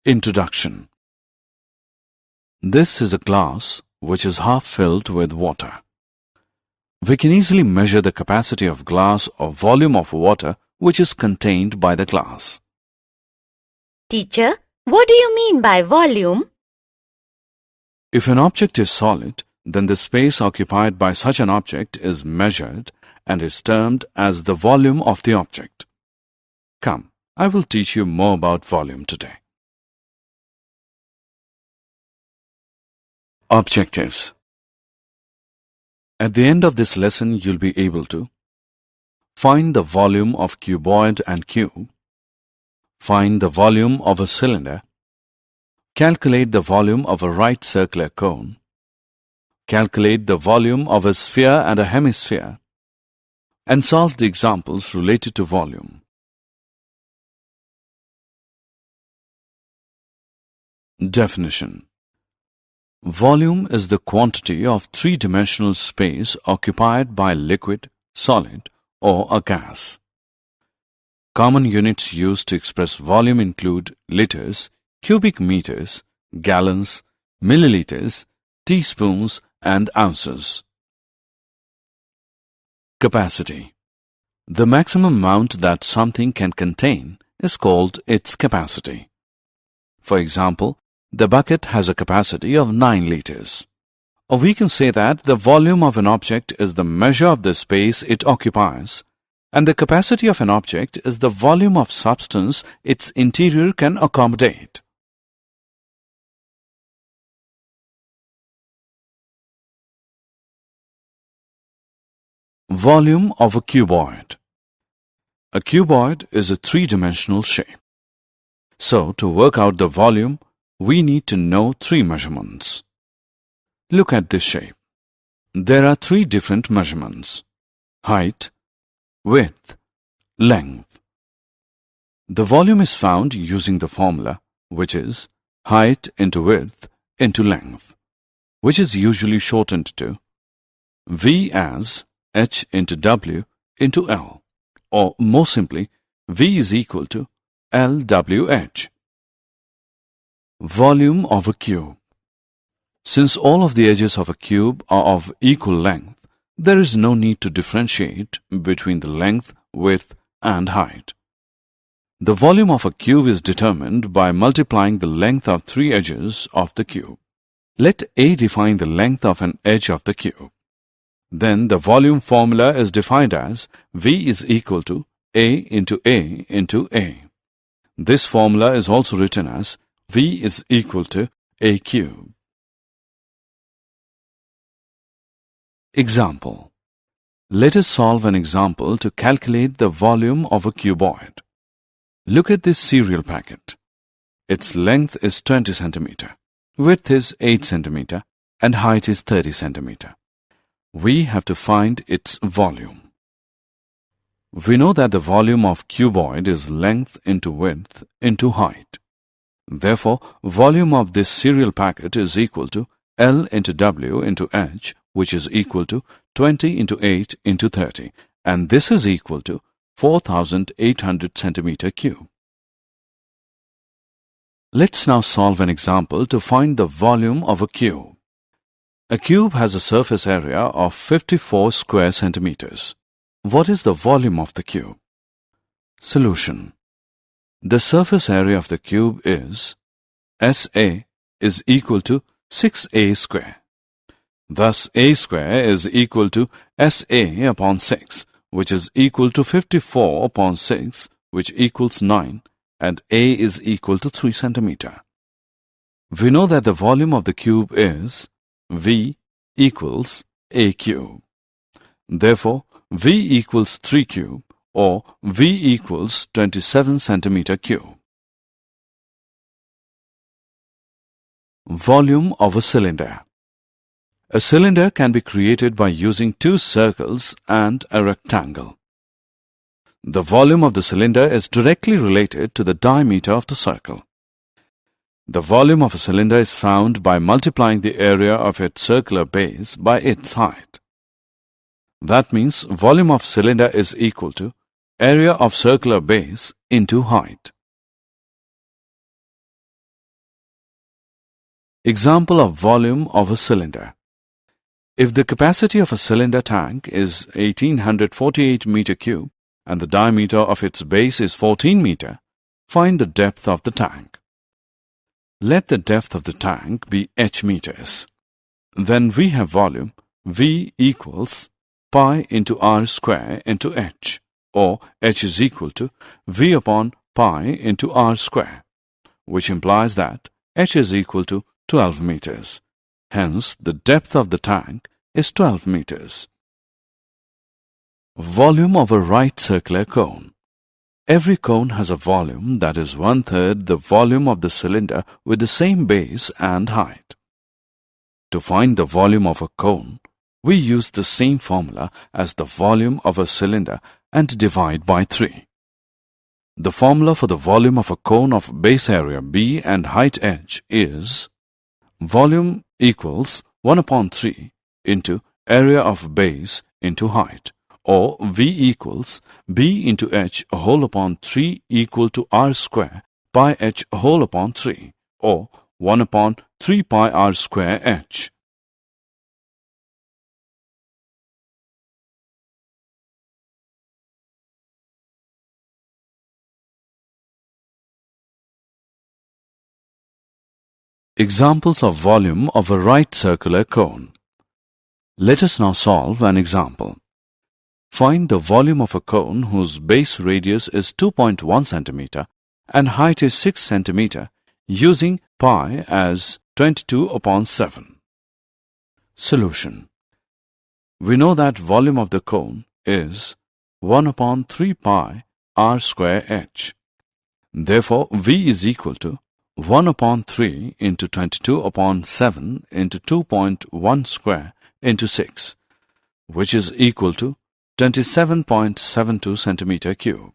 Introduction. This is a glass which is half filled with water. We can easily measure the capacity of glass or volume of water which is contained by the glass. Teacher, what do you mean by volume? If an object is solid, then the space occupied by such an object is measured and is termed as the volume of the object. Come, I will teach you more about volume today. Objectives. At the end of this lesson, you'll be able to find the volume of cuboid and cube, find the volume of a cylinder, calculate the volume of a right circular cone, calculate the volume of a sphere and a hemisphere, and solve the examples related to volume. Definition. Volume is the quantity of three-dimensional space occupied by liquid, solid, or a gas. Common units used to express volume include liters, cubic meters, gallons, milliliters, teaspoons, and ounces. Capacity. The maximum amount that something can contain is called its capacity. For example, the bucket has a capacity of 9 liters. Or we can say that the volume of an object is the measure of the space it occupies, and the capacity of an object is the volume of substance its interior can accommodate. Volume of a cuboid. A cuboid is a three-dimensional shape. So, to work out the volume, we need to know three measurements. Look at this shape. There are three different measurements: height, width, length. The volume is found using the formula, which is height into width into length, which is usually shortened to V as h into w into L, or more simply, V is equal to LWH. Volume of a cube. Since all of the edges of a cube are of equal length, there is no need to differentiate between the length, width, and height. The volume of a cube is determined by multiplying the length of three edges of the cube. Let A define the length of an edge of the cube. Then the volume formula is defined as V is equal to A into A into A. This formula is also written as V is equal to A cube. Example. Let us solve an example to calculate the volume of a cuboid. Look at this cereal packet. Its length is 20 cm, width is 8 cm, and height is 30 cm. We have to find its volume. We know that the volume of cuboid is length into width into height. Therefore, volume of this cereal packet is equal to L into W into H, which is equal to 20 into 8 into 30, and this is equal to 4,800 centimeter cube. Let's now solve an example to find the volume of a cube. A cube has a surface area of 54 square centimeters. What is the volume of the cube? Solution. The surface area of the cube is SA is equal to 6A square. Thus, A square is equal to SA upon 6, which is equal to 54 upon 6, which equals 9, and A is equal to 3 centimeter. We know that the volume of the cube is V equals A cube. Therefore, V equals 3 cube, or V equals 27 centimeter cube. Volume of a cylinder. A cylinder can be created by using two circles and a rectangle. The volume of the cylinder is directly related to the diameter of the circle. The volume of a cylinder is found by multiplying the area of its circular base by its height. That means volume of cylinder is equal to area of circular base into height. Example of volume of a cylinder. If the capacity of a cylinder tank is 1848 meter cube and the diameter of its base is 14 meter, find the depth of the tank. Let the depth of the tank be h meters. Then we have volume V equals pi into r square into h, or h is equal to V upon pi into r square, which implies that h is equal to 12 meters. Hence, the depth of the tank is 12 meters. Volume of a right circular cone. Every cone has a volume that is 1/3 the volume of the cylinder with the same base and height. To find the volume of a cone, we use the same formula as the volume of a cylinder and divide by 3. The formula for the volume of a cone of base area B and height h is volume equals 1/3 into area of base into height, or V equals B into h whole upon 3 equal to r square pi h whole upon 3, or 1/3 pi r square h. Examples of volume of a right circular cone. Let us now solve an example. Find the volume of a cone whose base radius is 2.1 centimeter and height is 6 centimeter using pi as 22/7. Solution. We know that volume of the cone is 1/3 pi r square h. Therefore, V is equal to 1/3 into 22/7 into 2.1 square into 6, which is equal to 27.72 centimeter cube.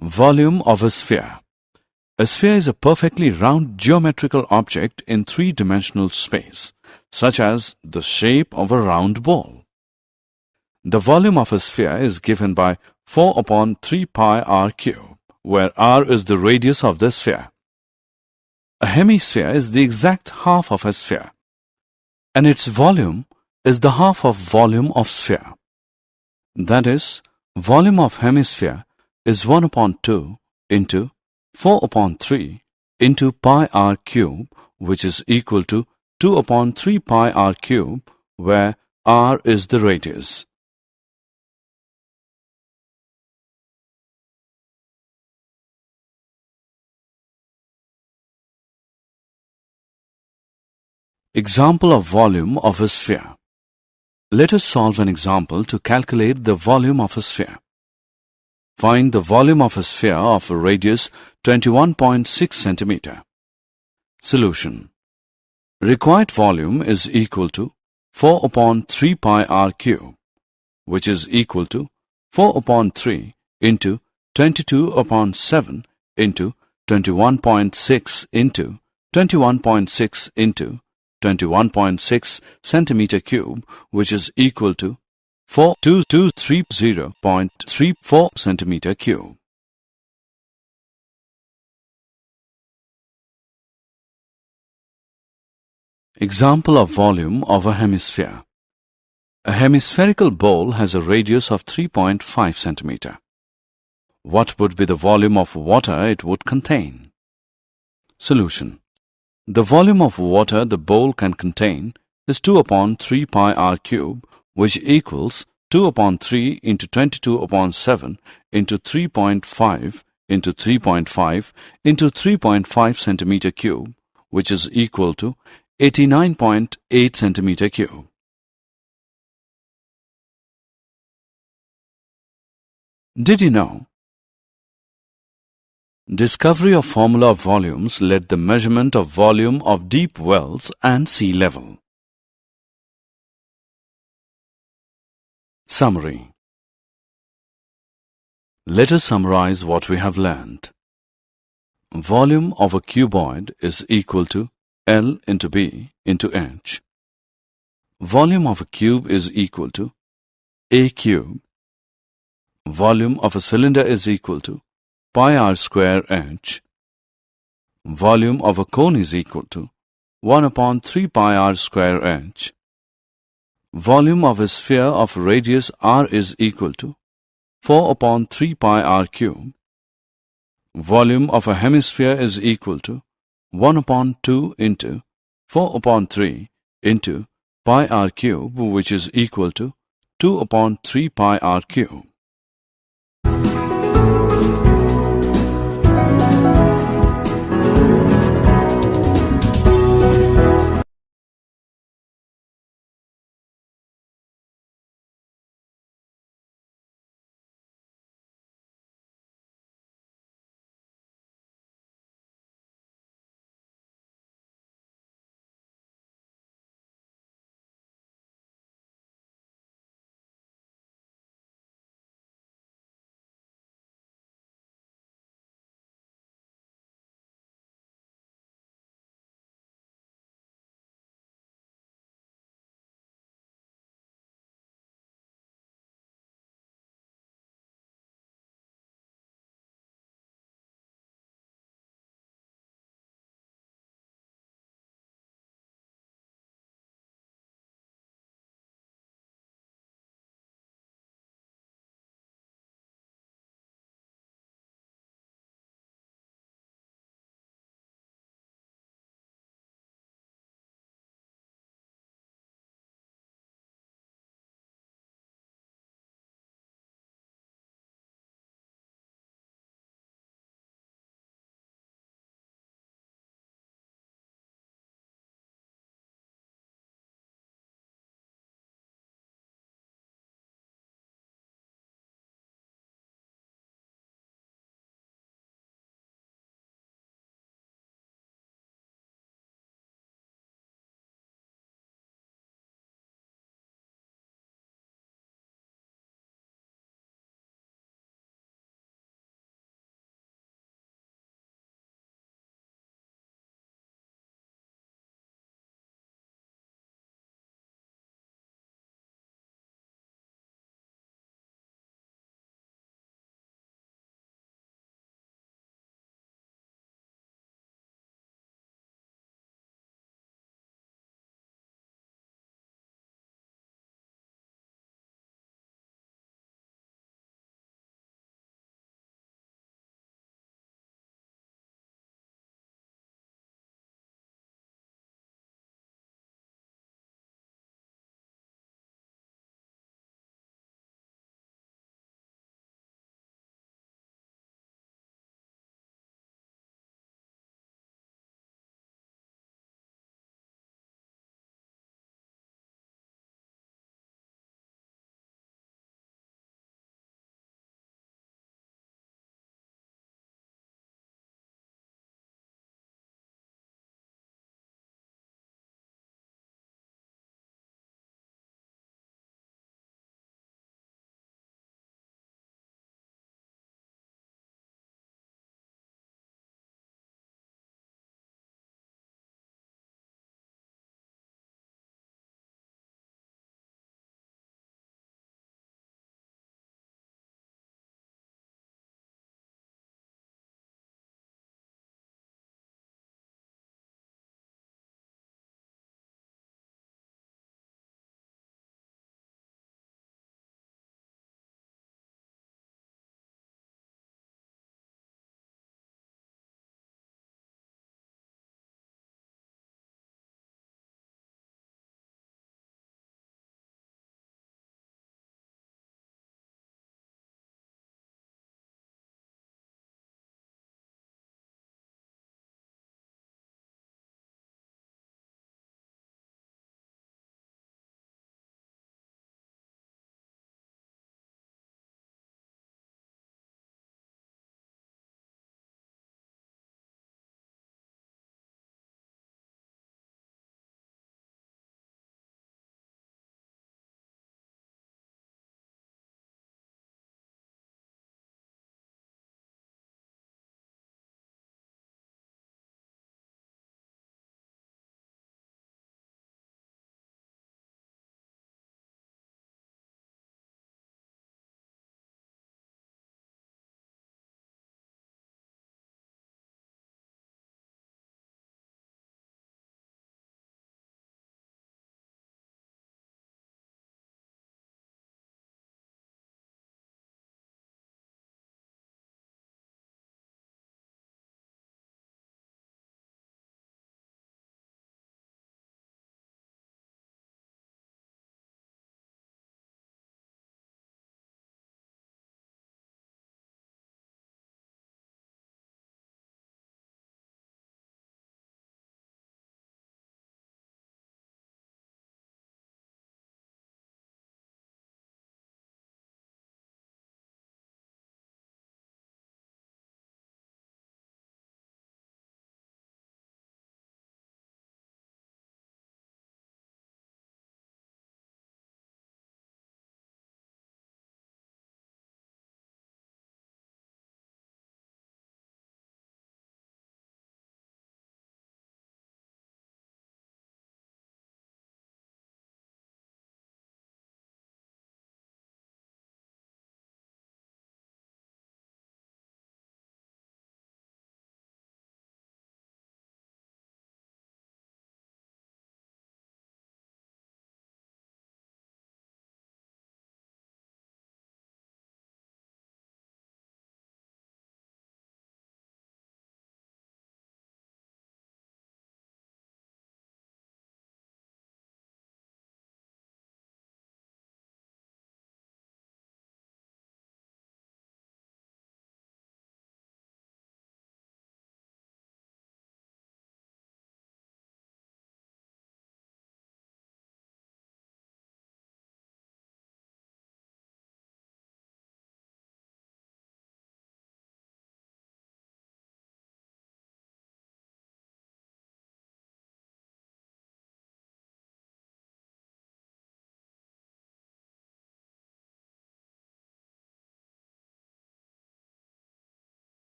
Volume of a sphere. A sphere is a perfectly round geometrical object in three-dimensional space, such as the shape of a round ball. The volume of a sphere is given by 4/3 pi r cube, where r is the radius of the sphere. A hemisphere is the exact half of a sphere, and its volume is the half of volume of sphere. That is, volume of hemisphere is 1/2 into 4/3 into pi r cube, which is equal to 2/3 pi r cube, where r is the radius. Example of volume of a sphere. Let us solve an example to calculate the volume of a sphere. Find the volume of a sphere of a radius 21.6 centimeter. Solution. Required volume is equal to 4/3 pi r cube, which is equal to 4/3 into 22/7 into 21.6 into 21.6 into 21.6 centimeter cube, which is equal to 42230.34 centimeter cube. Example of volume of a hemisphere. A hemispherical bowl has a radius of 3.5 centimeter. What would be the volume of water it would contain? Solution. The volume of water the bowl can contain is 2/3 pi r cube, which equals 2/3 into 22/7 into 3.5 into 3.5 into 3.5 centimeter cube, which is equal to 89.8 centimeter cube. Did you know? Discovery of formula of volumes led the measurement of volume of deep wells and sea level. Summary. Let us summarize what we have learned. Volume of a cuboid is equal to L into B into H. Volume of a cube is equal to a cube. Volume of a cylinder is equal to pi r square h. Volume of a cone is equal to 1 upon 3 pi r square h. Volume of a sphere of radius r is equal to 4 upon 3 pi r cube. Volume of a hemisphere is equal to 1 upon 2 into 4 upon 3 into pi r cube, which is equal to 2 upon 3 pi r cube.